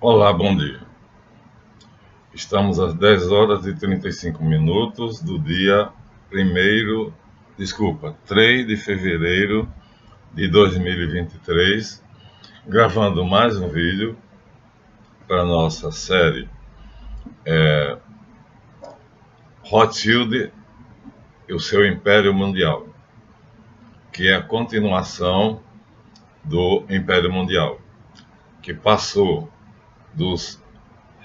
Olá, bom dia. Estamos às 10 horas e 35 minutos do dia 3 de fevereiro de 2023, gravando mais um vídeo para a nossa série Rothschild e o seu Império Mundial, que é a continuação do Império Mundial, que passou dos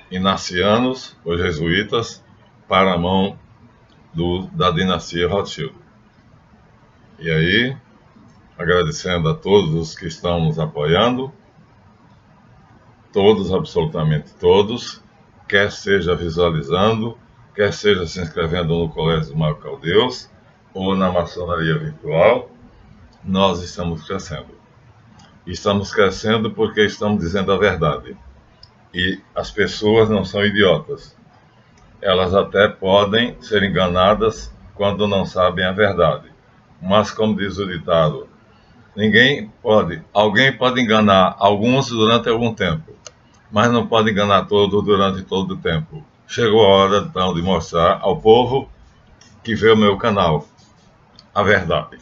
inacianos, os jesuítas, para a mão da dinastia Rothschild. E aí, agradecendo a todos os que estão nos apoiando, todos, absolutamente todos, quer seja visualizando, quer seja se inscrevendo no Colégio do Marco Caldeus ou na maçonaria virtual, nós estamos crescendo. Estamos crescendo porque estamos dizendo a verdade. E as pessoas não são idiotas. Elas até podem ser enganadas quando não sabem a verdade. Mas, como diz o ditado, alguém pode enganar alguns durante algum tempo, mas não pode enganar todos durante todo o tempo. Chegou a hora, então, de mostrar ao povo que vê o meu canal a verdade.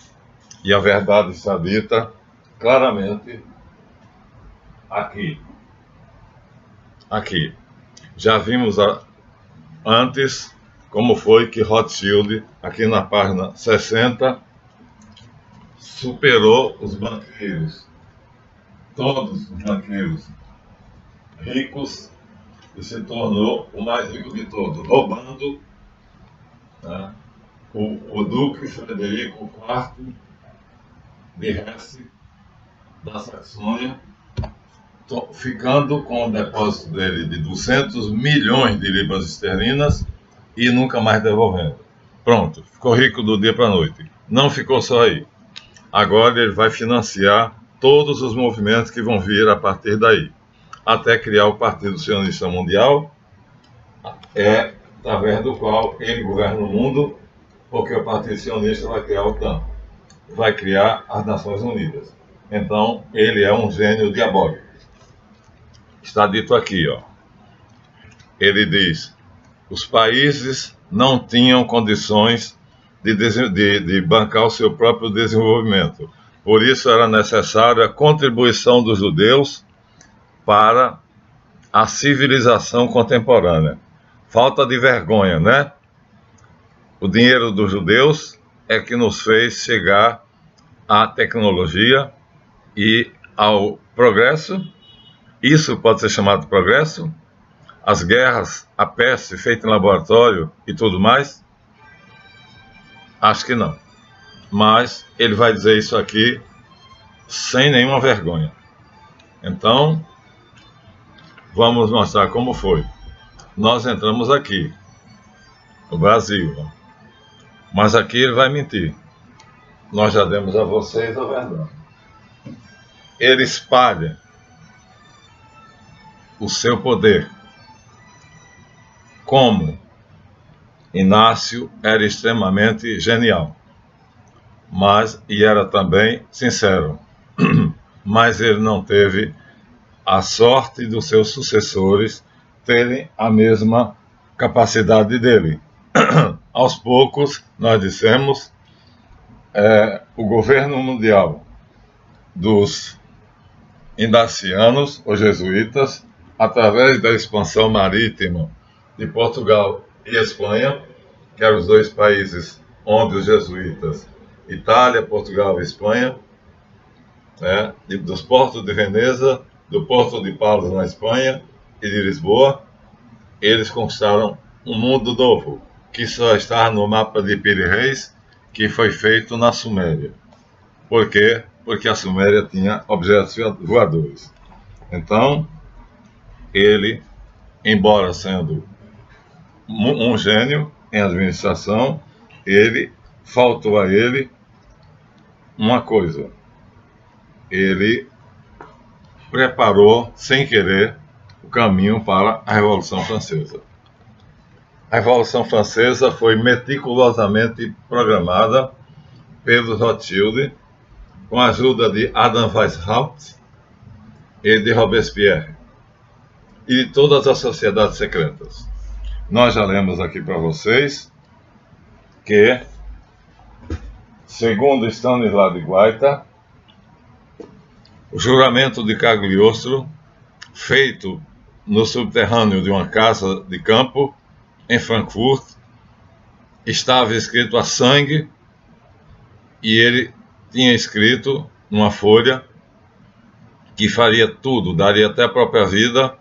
E a verdade está dita claramente aqui. Já vimos antes como foi que Rothschild, aqui na página 60, superou os banqueiros, todos os banqueiros ricos, e se tornou o mais rico de todos, roubando, né, o Duque Frederico IV de Hesse, da Saxônia, ficando com o depósito dele de 200 milhões de libras esterlinas e nunca mais devolvendo. Pronto, ficou rico do dia para a noite. Não ficou só aí. Agora ele vai financiar todos os movimentos que vão vir a partir daí, até criar o Partido Sionista Mundial, através do qual ele governa o mundo, porque o Partido Sionista vai criar a OTAN, vai criar as Nações Unidas. Então, ele é um gênio diabólico. Está dito aqui, ó. Ele diz: os países não tinham condições de bancar o seu próprio desenvolvimento. Por isso era necessária a contribuição dos judeus para a civilização contemporânea. Falta de vergonha, né? O dinheiro dos judeus é que nos fez chegar à tecnologia e ao progresso. Isso pode ser chamado de progresso? As guerras, a peste feita em laboratório e tudo mais? Acho que não. Mas ele vai dizer isso aqui sem nenhuma vergonha. Então, vamos mostrar como foi. Nós entramos aqui, no Brasil. Mas aqui ele vai mentir. Nós já demos a vocês a verdade. Ele espalha o seu poder. Como Inácio era extremamente genial, e era também sincero, mas ele não teve a sorte dos seus sucessores terem a mesma capacidade dele. Aos poucos, nós dissemos, o governo mundial dos inacianos, os jesuítas, através da expansão marítima de Portugal e Espanha, que eram os dois países onde os jesuítas, Itália, Portugal e Espanha, dos portos de Veneza, do porto de Palos na Espanha e de Lisboa, eles conquistaram um mundo novo, que só está no mapa de Piri Reis, que foi feito na Suméria. Por quê? Porque a Suméria tinha objetos voadores. Então, ele, embora sendo um gênio em administração, faltou a ele uma coisa. Ele preparou, sem querer, o caminho para a Revolução Francesa. A Revolução Francesa foi meticulosamente programada pelo Rothschild, com a ajuda de Adam Weishaupt e de Robespierre. e de todas as sociedades secretas. Nós já lemos aqui para vocês que, segundo Stanislau de Guaita, o juramento de Cagliostro, feito no subterrâneo de uma casa de campo em Frankfurt, estava escrito a sangue, e ele tinha escrito numa folha que faria tudo, daria até a própria vida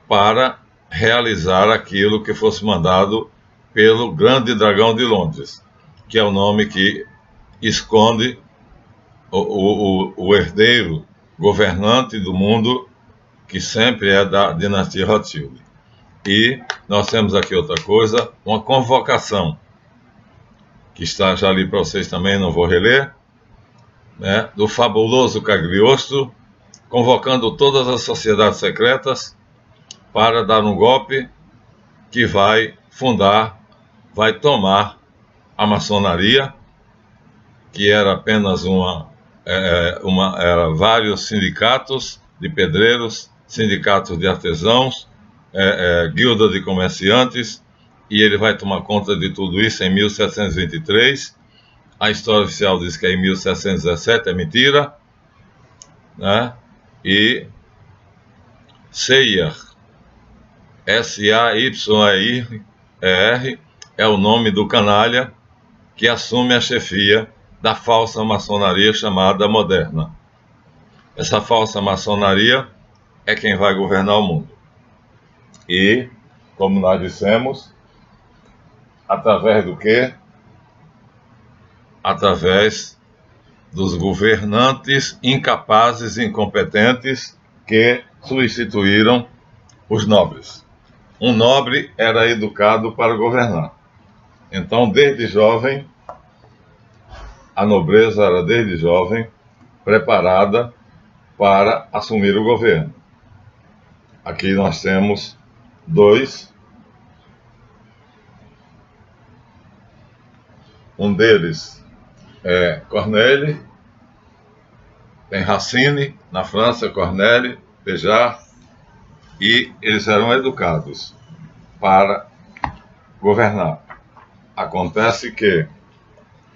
para realizar aquilo que fosse mandado pelo Grande Dragão de Londres, que é o nome que esconde o herdeiro governante do mundo, que sempre é da dinastia Rothschild. E nós temos aqui outra coisa, uma convocação, que está já ali para vocês também, não vou reler, né, do fabuloso Cagliostro, convocando todas as sociedades secretas para dar um golpe que vai fundar, vai tomar a maçonaria, que era apenas era vários sindicatos de pedreiros, sindicatos de artesãos, guilda de comerciantes, e ele vai tomar conta de tudo isso em 1723. A história oficial diz que é em 1717, é mentira, né? E Sayer, S-A-Y-E-R, é o nome do canalha que assume a chefia da falsa maçonaria chamada moderna. Essa falsa maçonaria é quem vai governar o mundo. E, como nós dissemos, através do quê? Através dos governantes incapazes e incompetentes que substituíram os nobres. Um nobre era educado para governar. Então, desde jovem, a nobreza era desde jovem preparada para assumir o governo. Aqui nós temos dois. Um deles é Corneille, tem Racine, na França, Corneille, Péjart, e eles eram educados para governar. Acontece que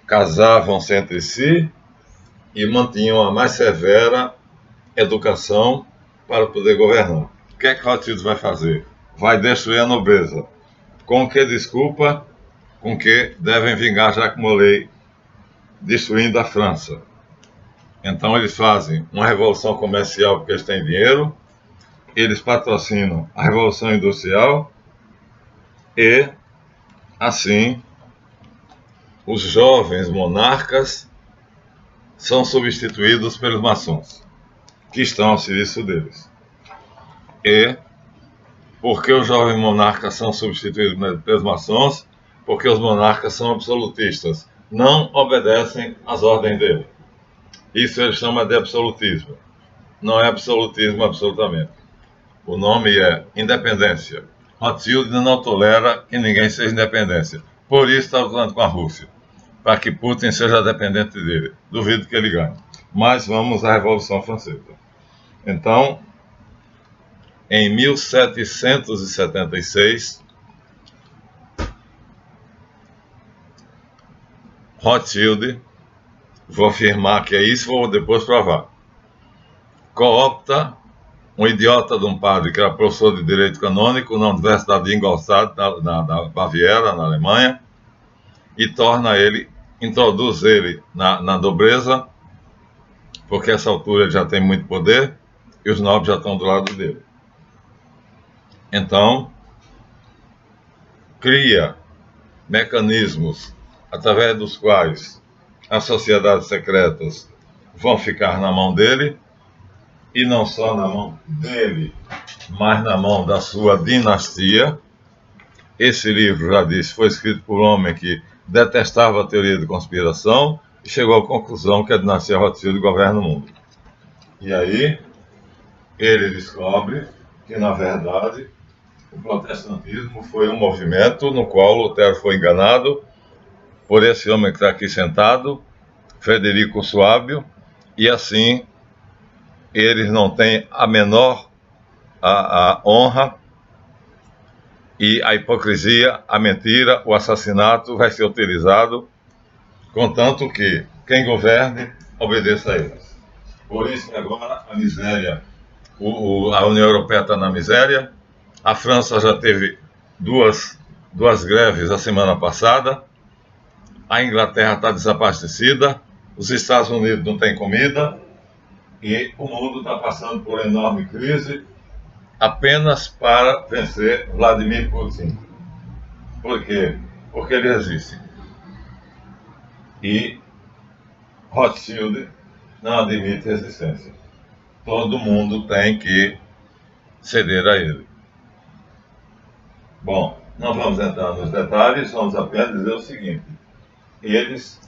casavam-se entre si e mantinham a mais severa educação para poder governar. O que é que Rothschild vai fazer? Vai destruir a nobreza. Com que desculpa? Com que devem vingar Jacques Molay, destruindo a França. Então eles fazem uma revolução comercial porque eles têm dinheiro, eles patrocinam a revolução industrial e, assim, os jovens monarcas são substituídos pelos maçons, que estão ao serviço deles. E por que os jovens monarcas são substituídos pelos maçons? Porque os monarcas são absolutistas, não obedecem às ordens dele. Isso ele chama de absolutismo. Não é absolutismo absolutamente. O nome é independência. Rothschild não tolera que ninguém seja independência. Por isso está lutando com a Rússia, para que Putin seja dependente dele. Duvido que ele ganhe. Mas vamos à Revolução Francesa. Então, em 1776, Rothschild, vou afirmar que é isso, vou depois provar, coopta um idiota de um padre que era professor de Direito Canônico na Universidade de Ingolstadt, na Baviera, na Alemanha, e introduz ele na nobreza, porque a essa altura ele já tem muito poder e os nobres já estão do lado dele. Então, cria mecanismos através dos quais as sociedades secretas vão ficar na mão dele, e não só na mão dele, mas na mão da sua dinastia. Esse livro, já disse, foi escrito por um homem que detestava a teoria de conspiração e chegou à conclusão que a dinastia Rothschild governa o mundo. E aí, ele descobre que, na verdade, o protestantismo foi um movimento no qual Lutero foi enganado por esse homem que está aqui sentado, Frederico Suábio, e assim eles não têm a menor a honra e a hipocrisia, a mentira, o assassinato vai ser utilizado, contanto que quem governe obedeça a eles. Por isso que agora a miséria, a União Europeia está na miséria, a França já teve duas greves a semana passada, a Inglaterra está desabastecida, os Estados Unidos não têm comida e o mundo está passando por uma enorme crise apenas para vencer Vladimir Putin. Por quê? Porque ele resiste. E Rothschild não admite resistência. Todo mundo tem que ceder a ele. Bom, não vamos entrar nos detalhes, vamos apenas dizer o seguinte: eles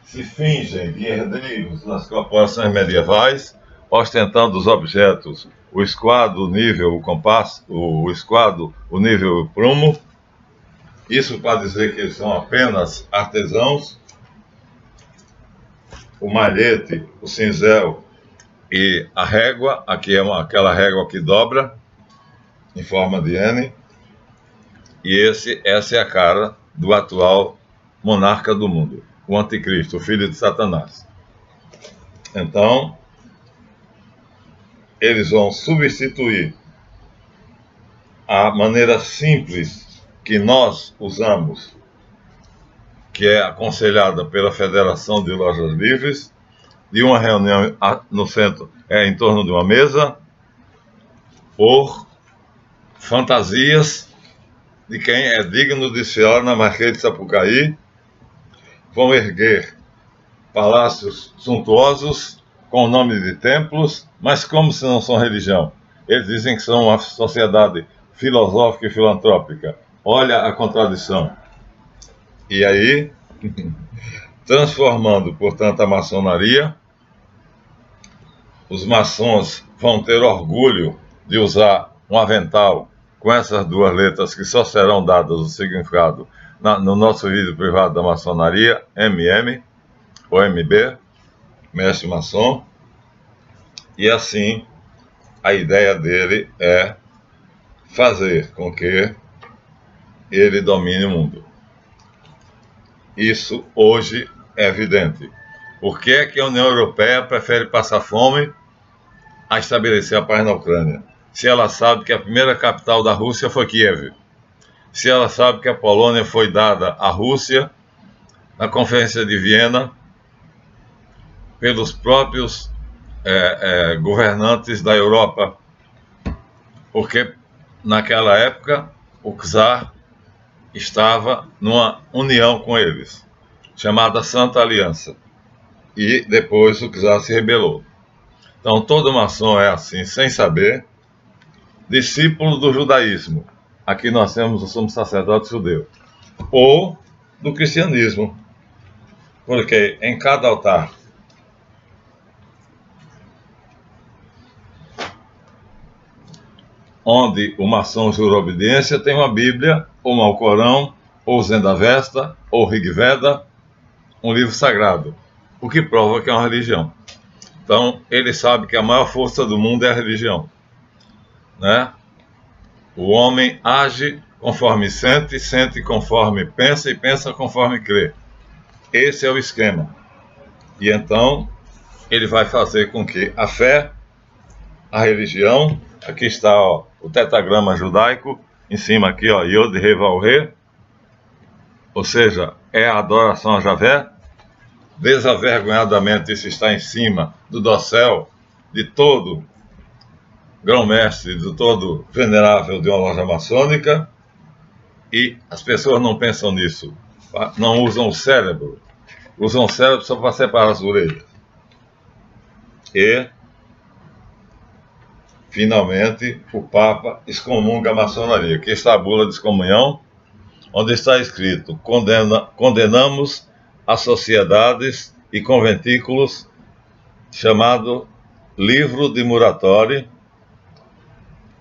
se fingem de herdeiros das corporações medievais, ostentando os objetos, o esquadro, o nível, o compasso, o esquadro, o nível e o prumo. Isso para dizer que eles são apenas artesãos. O malhete, o cinzel e a régua, aqui é aquela régua que dobra em forma de N. E essa é a cara do atual monarca do mundo, o anticristo, o filho de Satanás. Então, eles vão substituir a maneira simples que nós usamos, que é aconselhada pela Federação de Lojas Livres, de uma reunião no centro, em torno de uma mesa, por fantasias de quem é digno de desfilar na Marquês de Sapucaí. Vão erguer palácios suntuosos com o nome de templos, mas como se não são religião. Eles dizem que são uma sociedade filosófica e filantrópica. Olha a contradição. E aí, transformando, portanto, a maçonaria, os maçons vão ter orgulho de usar um avental com essas duas letras que só serão dadas o significado no nosso vídeo privado da maçonaria, MM ou MB, mestre maçom. E assim, a ideia dele é fazer com que ele domine o mundo. Isso hoje é evidente. Por que é que a União Europeia prefere passar fome a estabelecer a paz na Ucrânia? Se ela sabe que a primeira capital da Rússia foi Kiev. Se ela sabe que a Polônia foi dada à Rússia na Conferência de Viena pelos próprios governantes da Europa. Porque naquela época o czar estava numa união com eles, chamada Santa Aliança. E depois o czar se rebelou. Então todo maçom é assim, sem saber, discípulo do judaísmo. Aqui nós temos o sumo sacerdote judeu. Ou do cristianismo. Porque em cada altar onde o maçom jura obediência, tem uma Bíblia, ou um Alcorão, ou Zendavesta, ou Rigveda, um livro sagrado, o que prova que é uma religião. Então, ele sabe que a maior força do mundo é a religião, né? O homem age conforme sente, sente conforme pensa e pensa conforme crê. Esse é o esquema. E então, ele vai fazer com que a fé, a religião, aqui está ó, o tetragrama judaico, em cima aqui, ó, Yod He Vav He, ou seja, é a adoração a Javé. Desavergonhadamente isso está em cima do dossel de todo grão-mestre, de todo venerável de uma loja maçônica, e as pessoas não pensam nisso, não usam o cérebro, usam o cérebro só para separar as orelhas. E finalmente, o Papa excomunga a maçonaria. Aqui está a bula de excomunhão, onde está escrito: condenamos as sociedades e conventículos, chamado Livro de Muratori,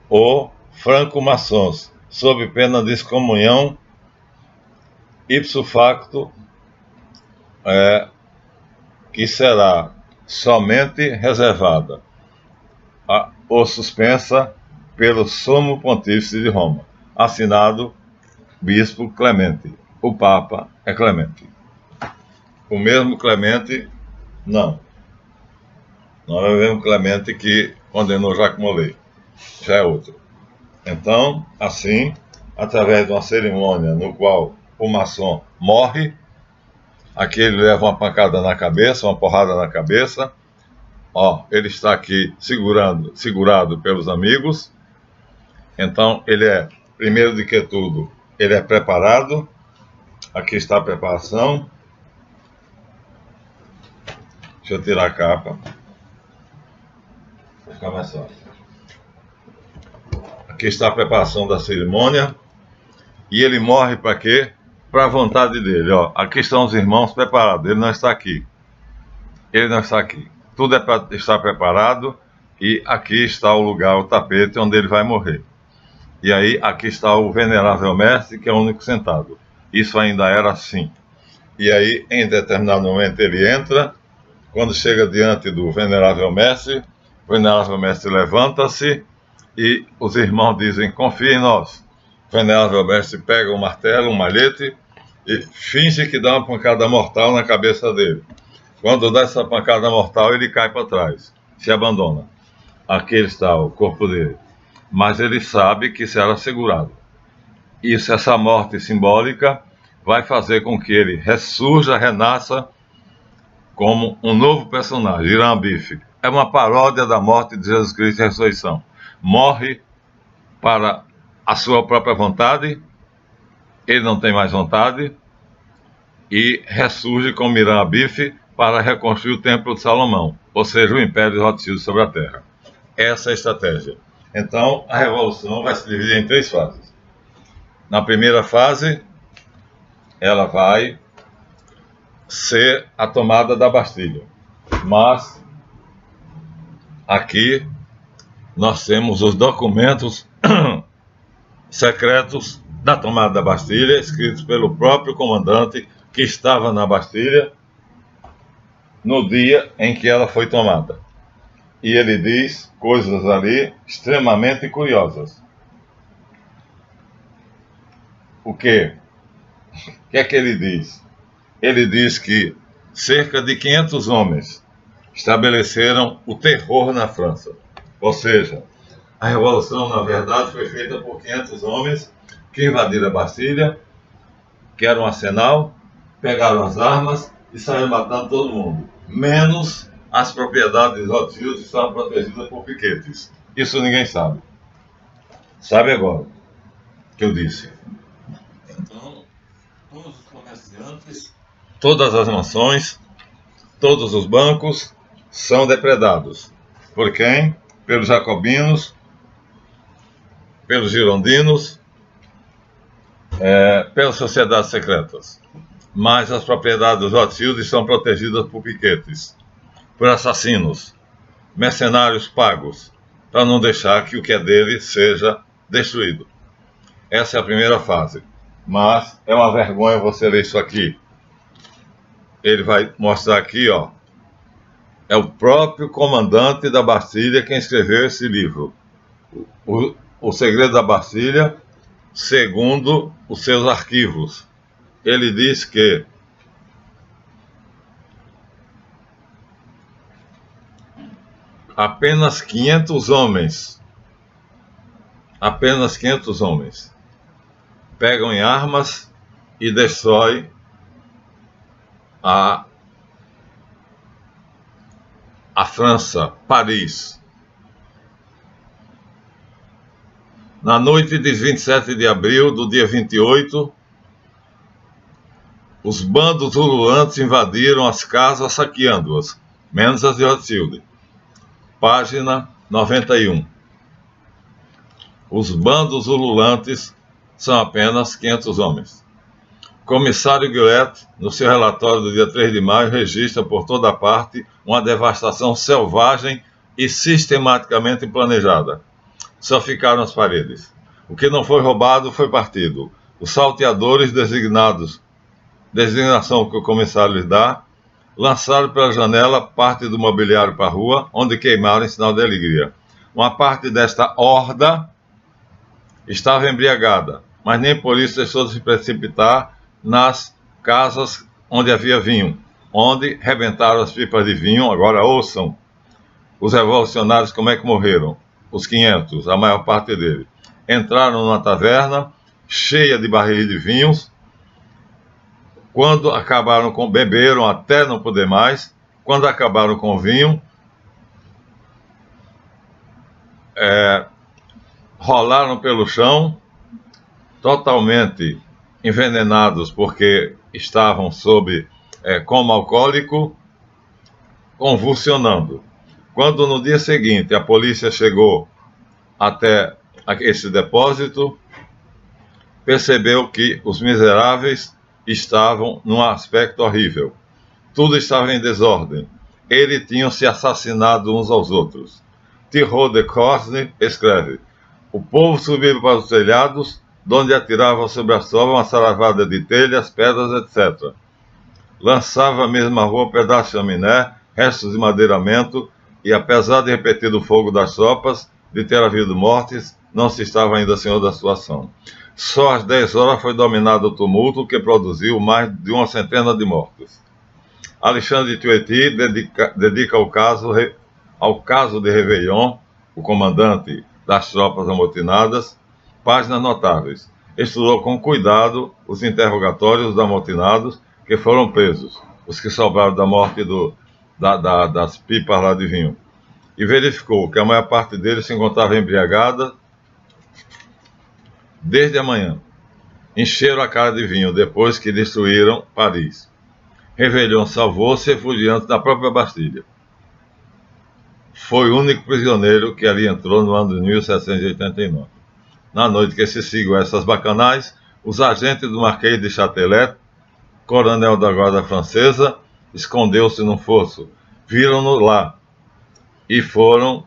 ou franco-maçons, sob pena de excomunhão, ipso facto, que será somente reservada ou suspensa pelo Sumo Pontífice de Roma. Assinado Bispo Clemente. O Papa é Clemente. O mesmo Clemente, não. Não é o mesmo Clemente que condenou Jacques Molay. Já é outro. Então, assim, através de uma cerimônia no qual o maçom morre, aqui ele leva uma pancada na cabeça, uma porrada na cabeça. Ó, ele está aqui segurado pelos amigos. Então, ele é, primeiro de que tudo, ele é preparado. Aqui está a preparação. Deixa eu tirar a capa. Vai ficar mais fácil. Aqui está a preparação da cerimônia. E ele morre para quê? Para a vontade dele. Ó, aqui estão os irmãos preparados. Ele não está aqui. Ele não está aqui. Tudo é para estar preparado. E aqui está o lugar, o tapete, onde ele vai morrer. E aí, aqui está o venerável mestre, que é o único sentado. Isso ainda era assim. E aí, em determinado momento, ele entra. Quando chega diante do venerável mestre, o venerável mestre levanta-se e os irmãos dizem: confia em nós. O venerável mestre pega um martelo, um malhete e finge que dá uma pancada mortal na cabeça dele. Quando dá essa pancada mortal, ele cai para trás, se abandona. Aqui está o corpo dele. Mas ele sabe que será segurado. Isso, essa morte simbólica, vai fazer com que ele ressurja, renasça como um novo personagem, Irã Bife. É uma paródia da morte de Jesus Cristo e a ressurreição. Morre para a sua própria vontade, ele não tem mais vontade, e ressurge como Irã Bife para reconstruir o Templo de Salomão, ou seja, o Império de Rothschild sobre a Terra. Essa é a estratégia. Então, a revolução vai se dividir em 3 fases. Na primeira fase, ela vai ser a tomada da Bastilha. Mas, aqui, nós temos os documentos secretos da tomada da Bastilha, escritos pelo próprio comandante que estava na Bastilha no dia em que ela foi tomada. E ele diz coisas ali extremamente curiosas. O quê? O que é que ele diz? Ele diz que cerca de 500 homens estabeleceram o terror na França. Ou seja, a revolução, na verdade, foi feita por 500 homens que invadiram a Bastilha, que era um arsenal, pegaram as armas e saíram matando todo mundo. Menos as propriedades de Rothschild estavam protegidas por piquetes. Isso ninguém sabe. Sabe agora que eu disse. Então, todos os comerciantes, todas as mansões, todos os bancos são depredados. Por quem? Pelos jacobinos, pelos girondinos, pelas sociedades secretas. Mas as propriedades dos Rothschild são protegidas por piquetes, por assassinos, mercenários pagos, para não deixar que o que é dele seja destruído. Essa é a primeira fase. Mas é uma vergonha você ler isso aqui. Ele vai mostrar aqui, ó. É o próprio comandante da Bastilha quem escreveu esse livro. O Segredo da Bastilha, segundo os seus arquivos. Ele diz que apenas 500 homens pegam em armas e destroem a França, Paris. Na noite de 27 de abril do dia 28, os bandos ululantes invadiram as casas saqueando-as, menos as de Rothschild. Página 91. Os bandos ululantes são apenas 500 homens. Comissário Guillet, no seu relatório do dia 3 de maio, registra por toda parte uma devastação selvagem e sistematicamente planejada. Só ficaram as paredes. O que não foi roubado foi partido. Os salteadores designação que o comissário lhes dá, lançaram pela janela parte do mobiliário para a rua, onde queimaram em sinal de alegria. Uma parte desta horda Estava embriagada, mas nem por isso deixou de se precipitar nas casas onde havia vinho, onde rebentaram as pipas de vinho. Agora ouçam os revolucionários como é que morreram. Os 500, a maior parte deles. Entraram numa taverna cheia de barris de vinhos. Quando acabaram com... beberam até não poder mais. Quando acabaram com o vinho, rolaram pelo chão, totalmente envenenados porque estavam sob coma alcoólico, convulsionando. Quando no dia seguinte a polícia chegou até esse depósito, percebeu que os miseráveis estavam num aspecto horrível. Tudo estava em desordem. Eles tinham se assassinado uns aos outros. Thibaut de Corsney escreve: o povo subia para os telhados, donde atirava sobre a sova uma saravada de telhas, pedras, etc. Lançava à mesma rua pedaços de chaminé, restos de madeiramento, e apesar de repetir o fogo das tropas, de ter havido mortes, não se estava ainda senhor da situação. Só às 10 horas foi dominado o tumulto, que produziu mais de uma centena de mortos. Alexandre de Thuety dedica ao caso de Réveillon, o comandante das tropas amotinadas, páginas notáveis. Estudou com cuidado os interrogatórios dos amotinados que foram presos, os que sobraram da morte das pipas lá de vinho, e verificou que a maior parte deles se encontrava embriagada desde a manhã. Encheram a cara de vinho depois que destruíram Paris. Réveillon salvou-se refugiando na própria Bastilha. Foi o único prisioneiro que ali entrou no ano de 1789. Na noite que se seguiu essas bacanais, os agentes do Marquês de Châtelet, coronel da guarda francesa, escondeu-se num fosso. Viram-no lá e foram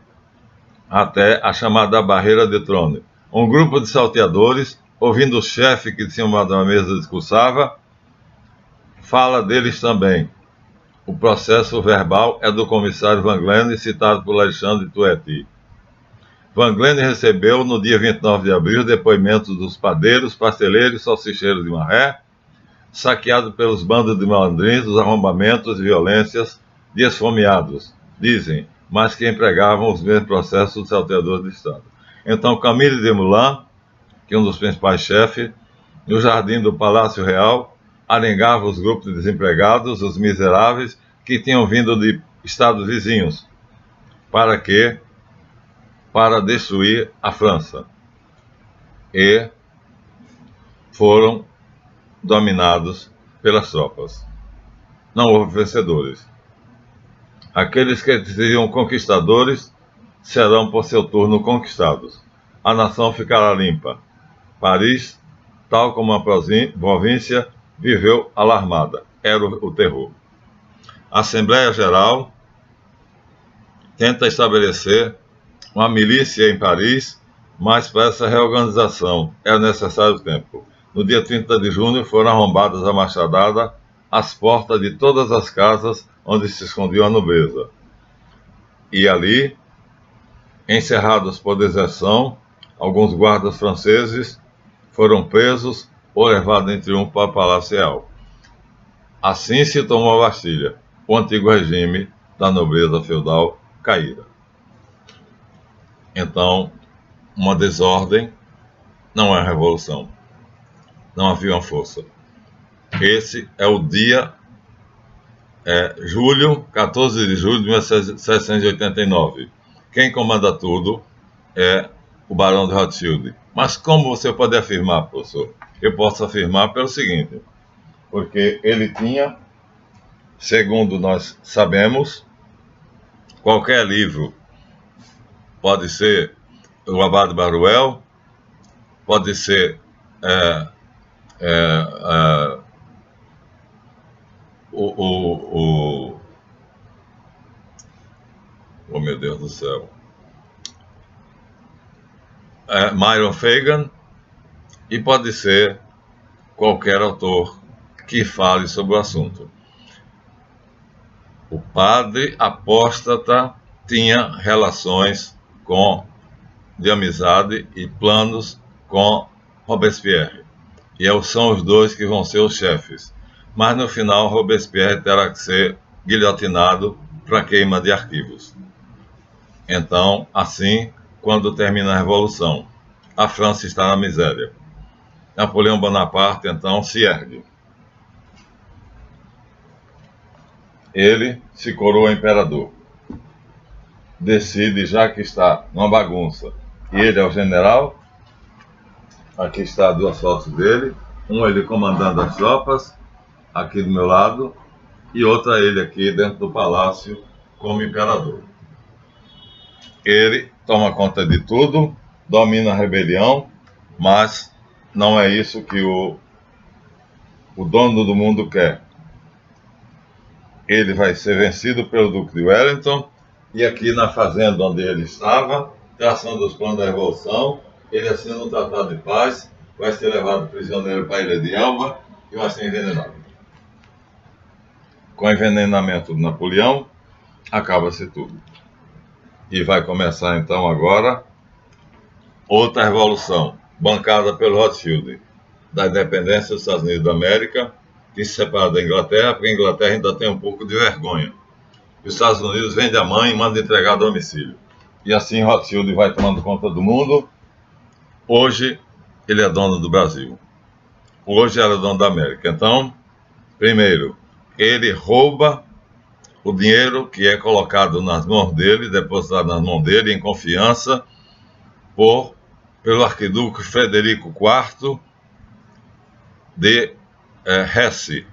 até a chamada Barreira de Trône. Um grupo de salteadores, ouvindo o chefe que de cima da mesa discursava, fala deles também. O processo verbal é do comissário Van Glenne, citado por Alexandre de Thuety. Van Glenne recebeu, no dia 29 de abril, depoimentos dos padeiros, pasteleiros e salsicheiros de Marré, saqueados pelos bandos de malandrins, dos arrombamentos e violências de esfomeados, dizem, mas que empregavam os mesmos processos dos salteadores de Estado. Então, Camille Desmoulins, que é um dos principais chefes, no jardim do Palácio Real, arengava os grupos de desempregados, os miseráveis, que tinham vindo de estados vizinhos. Para quê? Para destruir a França. E foram dominados pelas tropas. Não houve vencedores. Aqueles que seriam conquistadores serão, por seu turno, conquistados. A nação ficará limpa. Paris, tal como a província, viveu alarmada. Era o terror. A Assembleia Geral tenta estabelecer uma milícia em Paris, mas para essa reorganização é necessário tempo. No dia 30 de junho foram arrombadas a machadada as portas de todas as casas onde se escondia a nobreza. E ali, encerrados por deserção, alguns guardas franceses foram presos ou levados em triunfo para o Palácio Real. Assim se tomou a Bastilha, o antigo regime da nobreza feudal caíra. Então, uma desordem não é revolução. Não havia uma força. Esse é o dia, 14 de julho de 1789. Quem comanda tudo é o Barão de Rothschild. Mas como você pode afirmar, professor? Eu posso afirmar pelo seguinte, porque ele tinha, segundo nós sabemos, qualquer livro, pode ser o Abade Baruel, pode ser oh meu Deus do céu, Myron Fagan, e pode ser qualquer autor que fale sobre o assunto. O padre apóstata tinha relações de amizade e planos com Robespierre. E são os dois que vão ser os chefes. Mas no final, Robespierre terá que ser guilhotinado para queima de arquivos. Então, assim, quando termina a Revolução, a França está na miséria. Napoleão Bonaparte, então, se ergue. Ele se coroa imperador. Decide, já que está numa bagunça, e ele é o general, aqui está duas fotos dele, ele comandando as tropas, aqui do meu lado, e outra ele aqui dentro do palácio como imperador. Ele toma conta de tudo, domina a rebelião, mas não é isso que o dono do mundo quer. Ele vai ser vencido pelo Duque de Wellington, e aqui na fazenda onde ele estava, traçando os planos da Revolução, ele assina um tratado de paz, vai ser levado prisioneiro para a Ilha de Elba e vai ser envenenado. Com o envenenamento de Napoleão, acaba-se tudo. E vai começar então agora outra revolução, bancada pelo Rothschild, da independência dos Estados Unidos da América, que se separa da Inglaterra, porque a Inglaterra ainda tem um pouco de vergonha. Os Estados Unidos vende a mãe e manda entregar a domicílio. E assim Rothschild vai tomando conta do mundo. Hoje ele é dono do Brasil. Hoje era dono da América. Então, primeiro, ele rouba o dinheiro que é colocado nas mãos dele, depositado nas mãos dele, em confiança, pelo arquiduque Frederico IV de Hesse.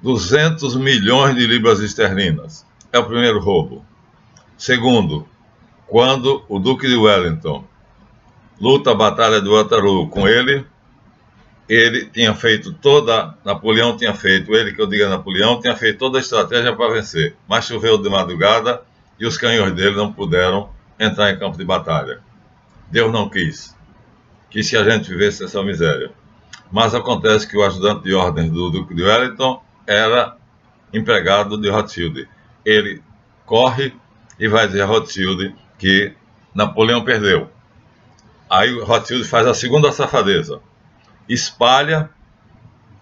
200 milhões de libras esterlinas. É o primeiro roubo. Segundo, quando o Duque de Wellington luta a Batalha de Waterloo com ele tinha feito Napoleão tinha feito toda a estratégia para vencer, mas choveu de madrugada e os canhões dele não puderam entrar em campo de batalha. Deus não quis que a gente vivesse essa miséria. Mas acontece que o ajudante de ordens do Duque de Wellington era empregado de Rothschild. Ele corre e vai dizer a Rothschild que Napoleão perdeu. Aí o Rothschild faz a segunda safadeza. Espalha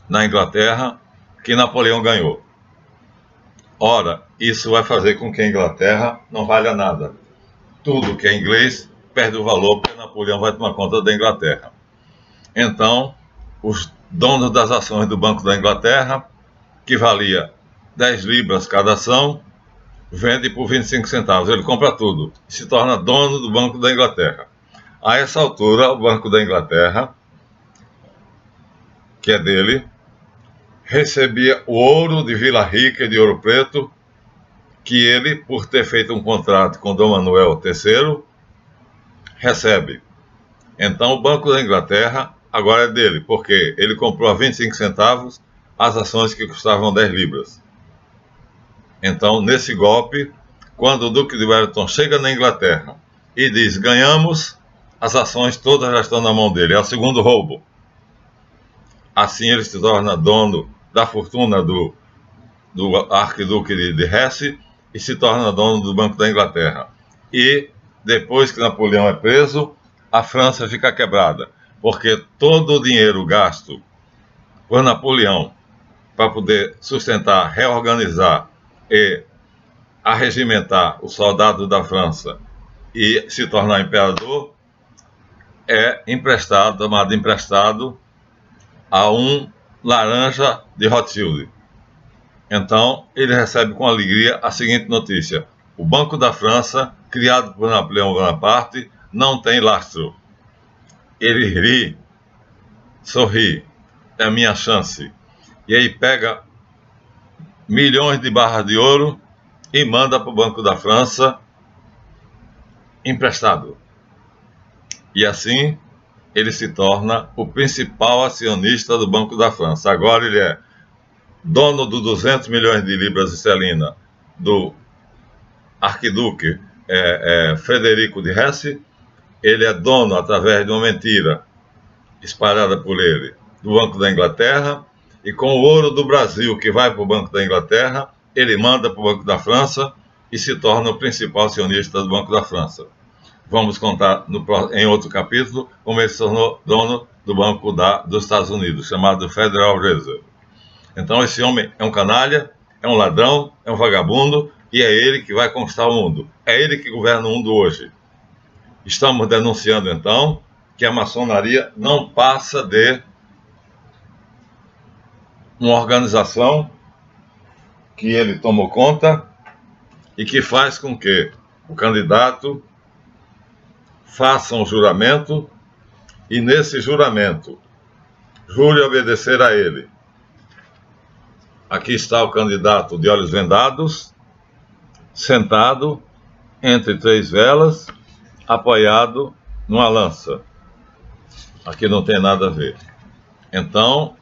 na Inglaterra que Napoleão ganhou. Ora, isso vai fazer com que a Inglaterra não valha nada. Tudo que é inglês perde o valor, porque Napoleão vai tomar conta da Inglaterra. Então, os donos das ações do Banco da Inglaterra, que valia 10 libras cada ação, vende por 25 centavos. Ele compra tudo e se torna dono do Banco da Inglaterra. A essa altura, o Banco da Inglaterra, que é dele, recebia o ouro de Vila Rica e de Ouro Preto, que ele, por ter feito um contrato com Dom Manuel III, recebe. Então o Banco da Inglaterra agora é dele, porque ele comprou a 25 centavos as ações que custavam 10 libras. Então, nesse golpe, quando o Duque de Wellington chega na Inglaterra e diz, ganhamos, as ações todas já estão na mão dele. É o segundo roubo. Assim ele se torna dono da fortuna do arquiduque de Hesse e se torna dono do Banco da Inglaterra. E depois que Napoleão é preso, a França fica quebrada, porque todo o dinheiro gasto por Napoleão para poder sustentar, reorganizar e arregimentar os soldados da França e se tornar imperador é tomado emprestado a um laranja de Rothschild. Então, ele recebe com alegria a seguinte notícia: o Banco da França, criado por Napoleão Bonaparte, não tem lastro. Ele ri, sorri, é a minha chance. E aí pega milhões de barras de ouro e manda para o Banco da França emprestado. E assim ele se torna o principal acionista do Banco da França. Agora ele é dono dos 200 milhões de libras esterlinas do arquiduque Frederico de Hesse. Ele é dono, através de uma mentira espalhada por ele, do Banco da Inglaterra, e com o ouro do Brasil que vai para o Banco da Inglaterra, ele manda para o Banco da França e se torna o principal acionista do Banco da França. vamos contar em outro capítulo como ele se tornou dono do Banco dos Estados Unidos, chamado Federal Reserve. Então esse homem é um canalha, é um ladrão, é um vagabundo, e é ele que vai conquistar o mundo. É ele que governa o mundo hoje. Estamos denunciando, então, que a maçonaria não passa de uma organização que ele tomou conta e que faz com que o candidato faça um juramento e, nesse juramento, jure obedecer a ele. Aqui está o candidato de olhos vendados, sentado entre 3 velas, apoiado numa lança. Aqui não tem nada a ver. Então,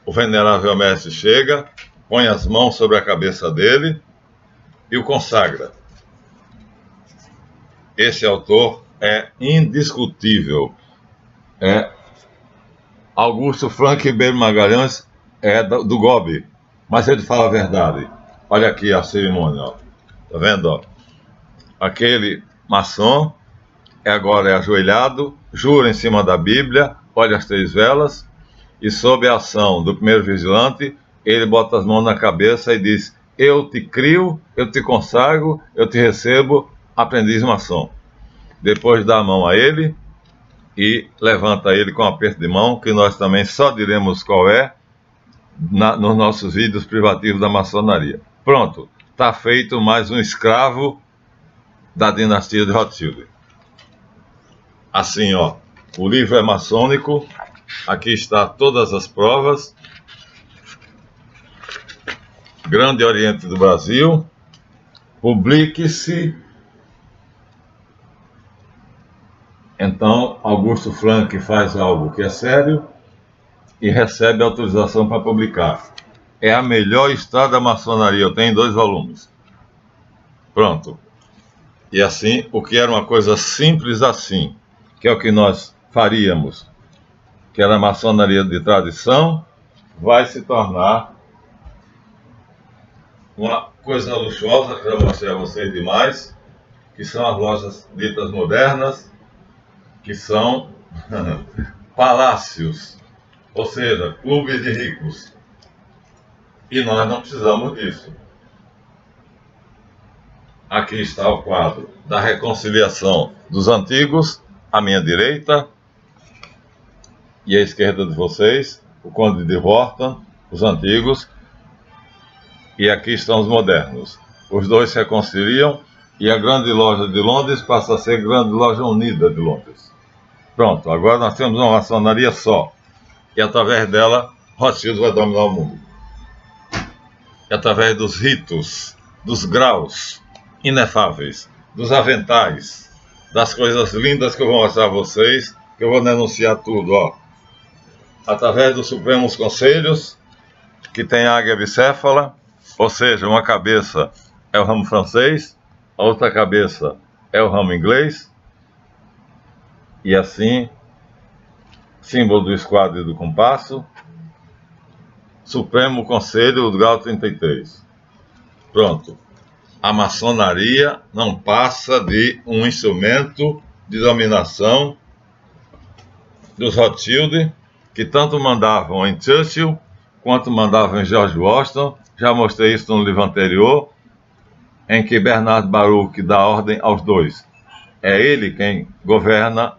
o venerável mestre chega, põe as mãos sobre a cabeça dele e o consagra. Esse autor é indiscutível. É Augusto Frank Ribeiro Magalhães, é do GOB, mas ele fala a verdade. Olha aqui a cerimônia, ó. Tá vendo? Ó? Aquele maçom agora é ajoelhado, jura em cima da Bíblia, olha as 3 velas, e sob a ação do primeiro vigilante, ele bota as mãos na cabeça e diz: eu te crio, eu te consagro, eu te recebo, aprendiz maçom. Depois dá a mão a ele e levanta ele com um aperto de mão, que nós também só diremos qual é nos nossos vídeos privativos da maçonaria. Pronto, está feito mais um escravo da dinastia de Rothschild. Assim, ó, o livro é maçônico, aqui está todas as provas. Grande Oriente do Brasil, publique-se. Então, Augusto Frank faz algo que é sério e recebe autorização para publicar. É a melhor história da maçonaria, eu tenho 2 volumes. Pronto. E assim, o que era uma coisa simples assim, que é o que nós faríamos, que era a maçonaria de tradição, vai se tornar uma coisa luxuosa, que eu já mostrei a vocês demais, que são as lojas ditas modernas, que são palácios, ou seja, clubes de ricos. E nós não precisamos disso. Aqui está o quadro da reconciliação dos antigos, à minha direita, e à esquerda de vocês, o Conde de Wharton, os antigos, e aqui estão os modernos. Os dois se reconciliam e a Grande Loja de Londres passa a ser Grande Loja Unida de Londres. Pronto, agora nós temos uma maçonaria só, e através dela Rothschild vai dominar o mundo. E através dos ritos, dos graus inefáveis, dos aventais, das coisas lindas que eu vou mostrar a vocês, que eu vou denunciar tudo, ó. Através dos Supremos Conselhos, que tem a águia bicéfala, ou seja, uma cabeça é o ramo francês, a outra cabeça é o ramo inglês, e assim, símbolo do esquadro e do compasso, Supremo Conselho do grau 33. Pronto. A maçonaria não passa de um instrumento de dominação dos Rothschild, que tanto mandavam em Churchill, quanto mandavam em George Washington. Já mostrei isso no livro anterior, em que Bernard Baruch dá ordem aos dois. É ele quem governa,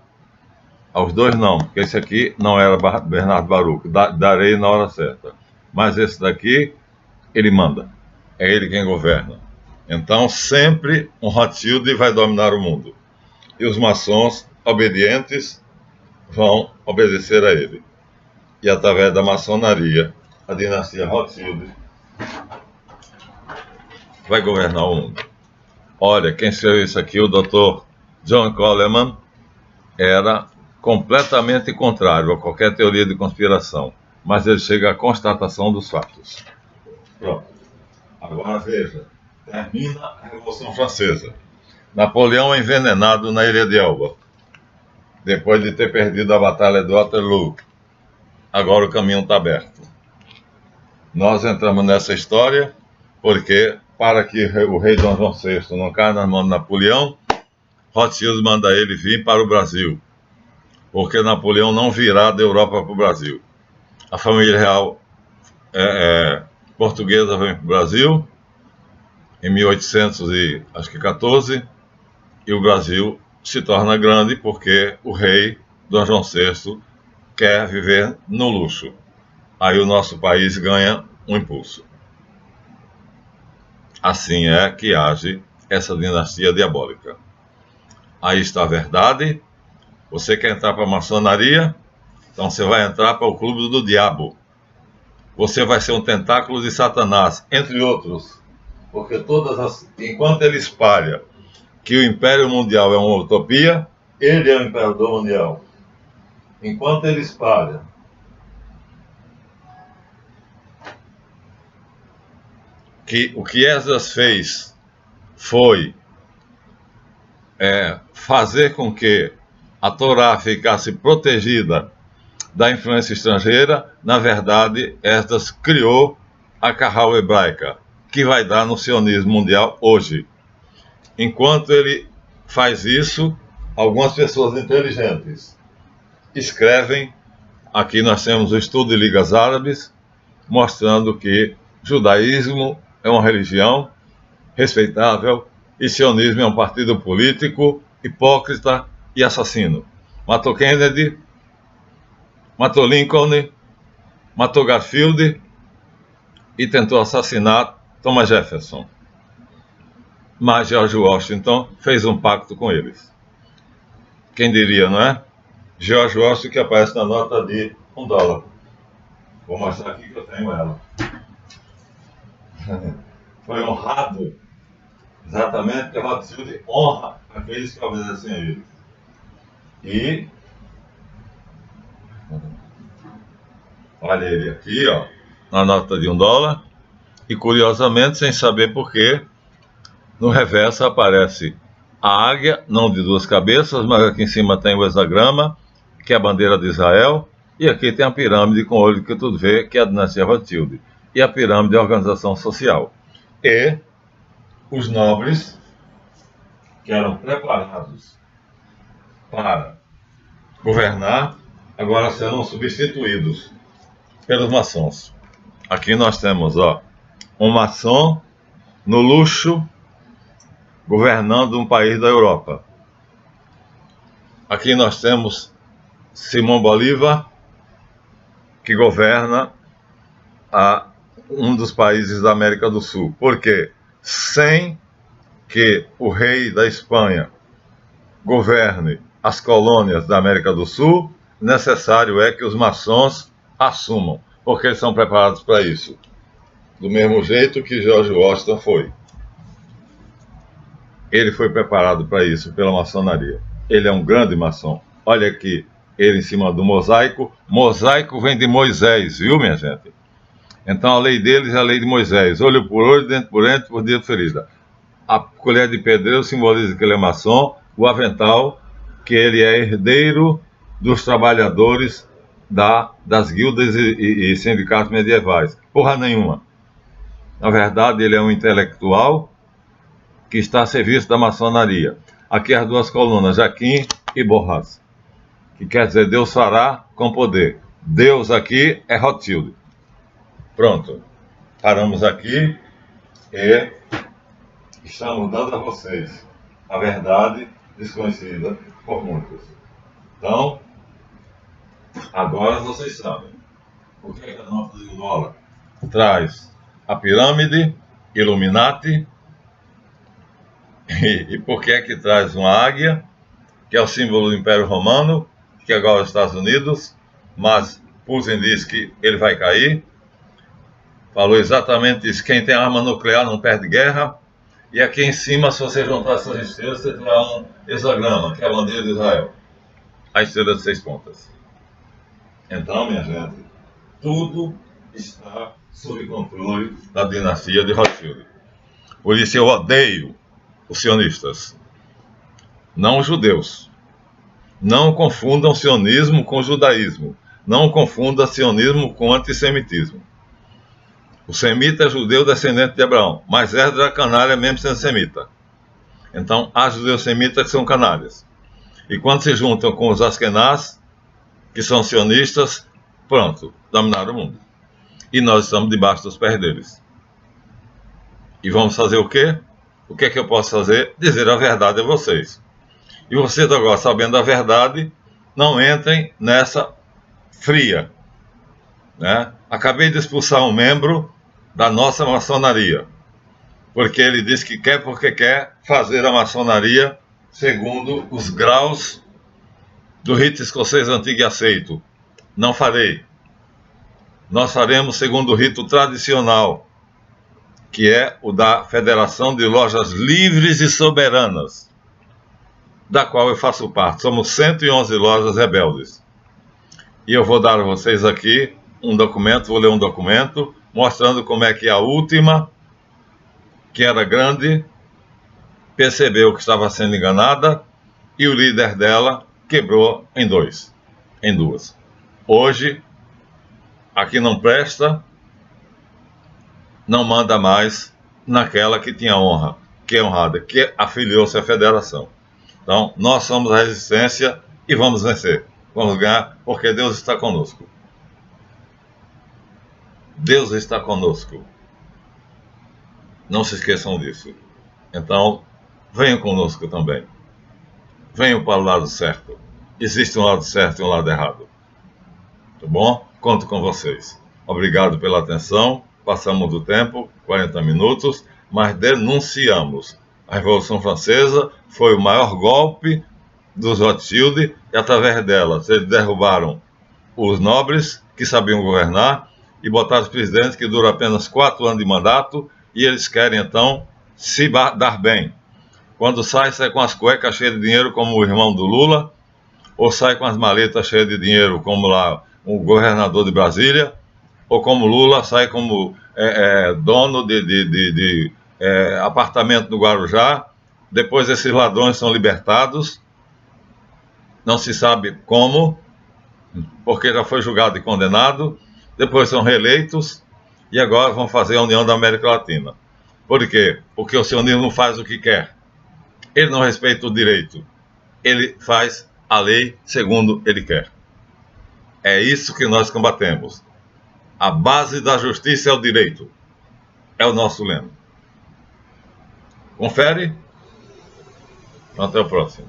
aos dois não, porque esse aqui não era Bernard Baruch, darei na hora certa. Mas esse daqui, ele manda. É ele quem governa. Então, sempre um Rothschild vai dominar o mundo. E os maçons obedientes vão obedecer a ele. E através da maçonaria, a dinastia Rothschild vai governar o mundo. Olha, quem escreveu isso aqui, o Dr. John Coleman, era completamente contrário a qualquer teoria de conspiração. Mas ele chega à constatação dos fatos. Pronto. Agora veja. Termina a Revolução Francesa. Napoleão é envenenado na Ilha de Elba, depois de ter perdido a Batalha de Waterloo. Agora o caminho está aberto. Nós entramos nessa história porque, para que o rei Dom João VI não caia nas mãos de Napoleão, Rothschild manda ele vir para o Brasil, porque Napoleão não virá da Europa para o Brasil. A família real portuguesa vem para o Brasil em 1814 e o Brasil se torna grande porque o rei Dom João VI quer viver no luxo. Aí o nosso país ganha um impulso. Assim é que age essa dinastia diabólica. Aí está a verdade. Você quer entrar para a maçonaria? Então você vai entrar para o clube do diabo. Você vai ser um tentáculo de Satanás, entre outros. Porque enquanto ele espalha que o Império Mundial é uma utopia, ele é o Imperador Mundial. Enquanto ele espalha que o que Esdras fez foi fazer com que a Torá ficasse protegida da influência estrangeira, na verdade, Esdras criou a Kahal hebraica, que vai dar no sionismo mundial hoje. Enquanto ele faz isso, algumas pessoas inteligentes escrevem, aqui nós temos o estudo de Ligas Árabes, mostrando que judaísmo é uma religião respeitável e sionismo é um partido político hipócrita e assassino. Matou Kennedy, matou Lincoln, matou Garfield e tentou assassinar Thomas Jefferson. Mas George Washington fez um pacto com eles. Quem diria, não é? George Washington, que aparece na nota de $1. Vou mostrar aqui que eu tenho ela. Foi honrado, exatamente, porque Rothschild honra aqueles que obedecem a ele. E olha ele aqui, ó, na nota de $1. E curiosamente, sem saber porquê, no reverso aparece a águia, não de duas cabeças, mas aqui em cima tem o hexagrama, que é a bandeira de Israel, e aqui tem a pirâmide com o olho que tudo vê, que é a dinastia Rothschild. E a pirâmide é a organização social. E os nobres, que eram preparados para governar, agora serão substituídos pelos maçons. Aqui nós temos, ó, um maçom no luxo, governando um país da Europa. Aqui nós temos Simão Bolívar, que governa um dos países da América do Sul. Porque sem que o rei da Espanha governe as colônias da América do Sul, necessário é que os maçons assumam, porque eles são preparados para isso. Do mesmo jeito que George Washington foi. Ele foi preparado para isso pela maçonaria. Ele é um grande maçom. Olha aqui, ele em cima do mosaico. Mosaico vem de Moisés, viu, minha gente? Então a lei deles é a lei de Moisés. Olho por olho, dente por dente, por dedo ferida. A colher de pedreiro simboliza que ele é maçom. O avental, que ele é herdeiro dos trabalhadores das guildas e sindicatos medievais. Porra nenhuma. Na verdade, ele é um intelectual que está a serviço da maçonaria. Aqui as duas colunas, Jaquim e Borras, que quer dizer Deus fará com poder. Deus aqui é Rothschild. Pronto. Paramos aqui e estamos dando a vocês a verdade desconhecida por muitos. Então, agora vocês sabem o que é a nota de $1 traz a pirâmide, Illuminati, e por que é que traz uma águia, que é o símbolo do Império Romano, que agora é os Estados Unidos, mas Putin diz que ele vai cair. Falou exatamente isso, quem tem arma nuclear não perde guerra. E aqui em cima, se você juntar essas estrelas, você terá um hexagrama, que é a bandeira de Israel. A estrela de 6 pontas. Então, minha gente, tudo está sob controle da dinastia de Rothschild. Por isso eu odeio os sionistas, não os judeus. Não confundam sionismo com judaísmo. Não confunda sionismo com antissemitismo. O semita é judeu descendente de Abraão, mas Esdras é canalha mesmo sendo semita. Então, há judeus semitas que são canalhas. E quando se juntam com os Askenaz, que são sionistas, pronto, dominaram o mundo. E nós estamos debaixo dos pés deles. E vamos fazer o quê? O que é que eu posso fazer? Dizer a verdade a vocês. E vocês agora, sabendo a verdade, não entrem nessa fria, né? Acabei de expulsar um membro da nossa maçonaria, porque ele disse que quer porque quer fazer a maçonaria segundo os graus do rito escocês antigo e aceito. Não farei. Nós faremos segundo o rito tradicional, que é o da Federação de Lojas Livres e Soberanas, da qual eu faço parte. Somos 111 lojas rebeldes. E eu vou dar a vocês aqui um documento, vou ler um documento, mostrando como é que a última, que era grande, percebeu que estava sendo enganada e o líder dela quebrou em duas. Hoje, a que não presta, não manda mais naquela que tinha honra, que é honrada, que afiliou-se à federação. Então, nós somos a resistência e vamos vencer. Vamos ganhar, porque Deus está conosco. Deus está conosco. Não se esqueçam disso. Então, venham conosco também. Venham para o lado certo. Existe um lado certo e um lado errado. Tá bom? Conto com vocês. Obrigado pela atenção. Passamos do tempo, 40 minutos, mas denunciamos. A Revolução Francesa foi o maior golpe dos Rothschild e, através dela, eles derrubaram os nobres que sabiam governar e botaram os presidentes que duram apenas 4 anos de mandato e eles querem, então, se dar bem. Quando sai com as cuecas cheias de dinheiro, como o irmão do Lula, ou sai com as maletas cheias de dinheiro, como lá o governador de Brasília, ou como Lula sai como dono de apartamento no Guarujá. Depois esses ladrões são libertados, não se sabe como, porque já foi julgado e condenado, depois são reeleitos e agora vão fazer a União da América Latina. Por quê? Porque o sionismo faz o que quer. Ele não respeita o direito. Ele faz a lei segundo ele quer. É isso que nós combatemos. A base da justiça é o direito. É o nosso lema. Confere? Até o próximo.